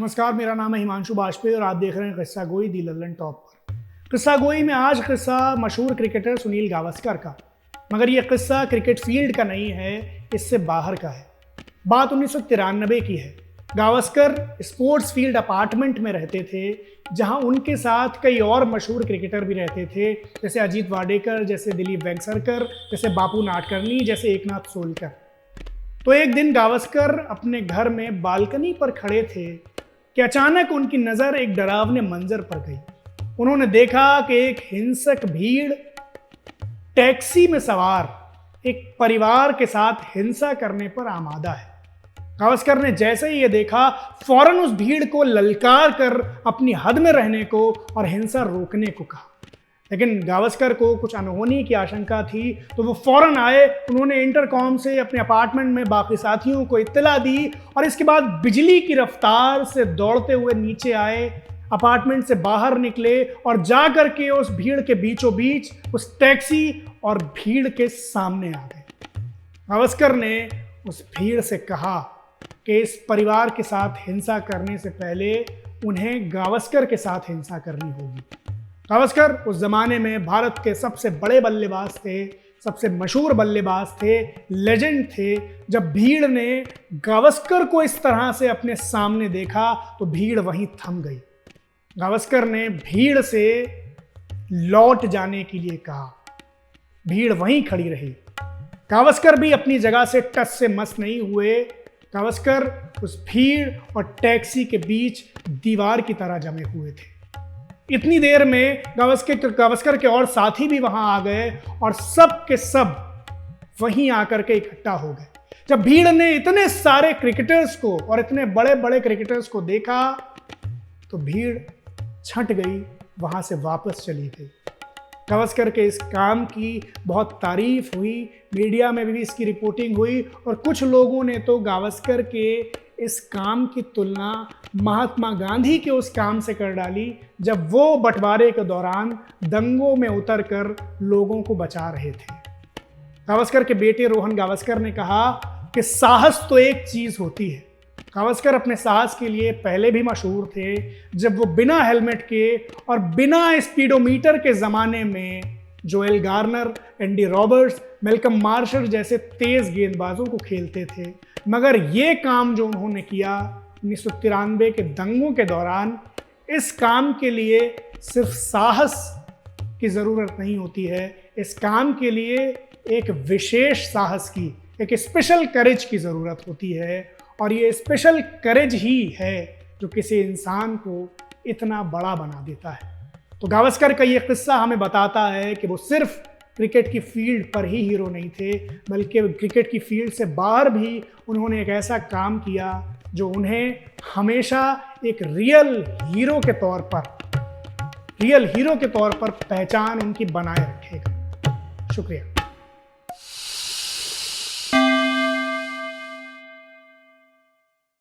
नमस्कार, मेरा नाम है हिमांशु बाजपेयी और आप देख रहे हैं किस्सा गोई दी लल्लन टॉप पर। किस्सा गोई में आज किस्सा मशहूर क्रिकेटर सुनील गावस्कर का, मगर यह किस्सा क्रिकेट फील्ड का नहीं है, इससे बाहर का है। बात 1993 की है। गावस्कर स्पोर्ट्स फील्ड अपार्टमेंट में रहते थे, जहां उनके साथ कई और मशहूर क्रिकेटर भी रहते थे, जैसे अजीत वाडेकर, जैसे दिलीप वेंगसरकर, जैसे बापू नाडकर्णी, जैसे एकनाथ सोलकर। तो एक दिन गावस्कर अपने घर में बालकनी पर खड़े थे कि अचानक उनकी नज़र एक डरावने मंजर पर गई। उन्होंने देखा कि एक हिंसक भीड़ टैक्सी में सवार एक परिवार के साथ हिंसा करने पर आमादा है। गावस्कर ने जैसे ही ये देखा, फौरन उस भीड़ को ललकार कर अपनी हद में रहने को और हिंसा रोकने को कहा। लेकिन गावस्कर को कुछ अनहोनी की आशंका थी, तो वो फौरन आए। उन्होंने इंटरकॉम से अपने अपार्टमेंट में बाकी साथियों को इत्तला दी और इसके बाद बिजली की रफ्तार से दौड़ते हुए नीचे आए, अपार्टमेंट से बाहर निकले और जा कर के उस भीड़ के बीचों बीच उस टैक्सी और भीड़ के सामने आ गए। गावस्कर ने उस भीड़ से कहा कि इस परिवार के साथ हिंसा करने से पहले उन्हें गावस्कर के साथ हिंसा करनी होगी। गावस्कर उस ज़माने में भारत के सबसे बड़े बल्लेबाज थे, सबसे मशहूर बल्लेबाज थे, लेजेंड थे। जब भीड़ ने गावस्कर को इस तरह से अपने सामने देखा तो भीड़ वहीं थम गई। गावस्कर ने भीड़ से लौट जाने के लिए कहा, भीड़ वहीं खड़ी रही। गावस्कर भी अपनी जगह से टस से मस नहीं हुए। गावस्कर उस भीड़ और टैक्सी के बीच दीवार की तरह जमे हुए थे। इतनी देर में गावस्कर के और साथी भी वहां आ गए और सब के सब वहीं आकर के इकट्ठा हो गए। जब भीड़ ने इतने सारे क्रिकेटर्स को और इतने बड़े बड़े क्रिकेटर्स को देखा तो भीड़ छंट गई, वहां से वापस चली गई। गावस्कर के इस काम की बहुत तारीफ हुई, मीडिया में भी इसकी रिपोर्टिंग हुई और कुछ लोगों ने तो गावस्कर के इस काम की तुलना महात्मा गांधी के उस काम से कर डाली, जब वो बंटवारे के दौरान दंगों में उतरकर लोगों को बचा रहे थे। गावस्कर के बेटे रोहन गावस्कर ने कहा कि साहस तो एक चीज़ होती है। गावस्कर अपने साहस के लिए पहले भी मशहूर थे, जब वो बिना हेलमेट के और बिना स्पीडोमीटर के ज़माने में Joel Garner, Andy Roberts, Malcolm martial जैसे तेज़ गेंदबाजों को खेलते थे। मगर ये काम जो उन्होंने किया 1993 के दंगों के दौरान, इस काम के लिए सिर्फ साहस की ज़रूरत नहीं होती है, इस काम के लिए एक विशेष साहस की, एक स्पेशल करेज की ज़रूरत होती है। और ये स्पेशल करेज ही है जो किसी इंसान को इतना बड़ा बना देता है। तो गावस्कर का ये किस्सा हमें बताता है कि वो सिर्फ क्रिकेट की फील्ड पर ही हीरो नहीं थे, बल्कि क्रिकेट की फील्ड से बाहर भी उन्होंने एक ऐसा काम किया जो उन्हें हमेशा एक रियल हीरो के तौर पर पहचान उनकी बनाए रखेगा। शुक्रिया।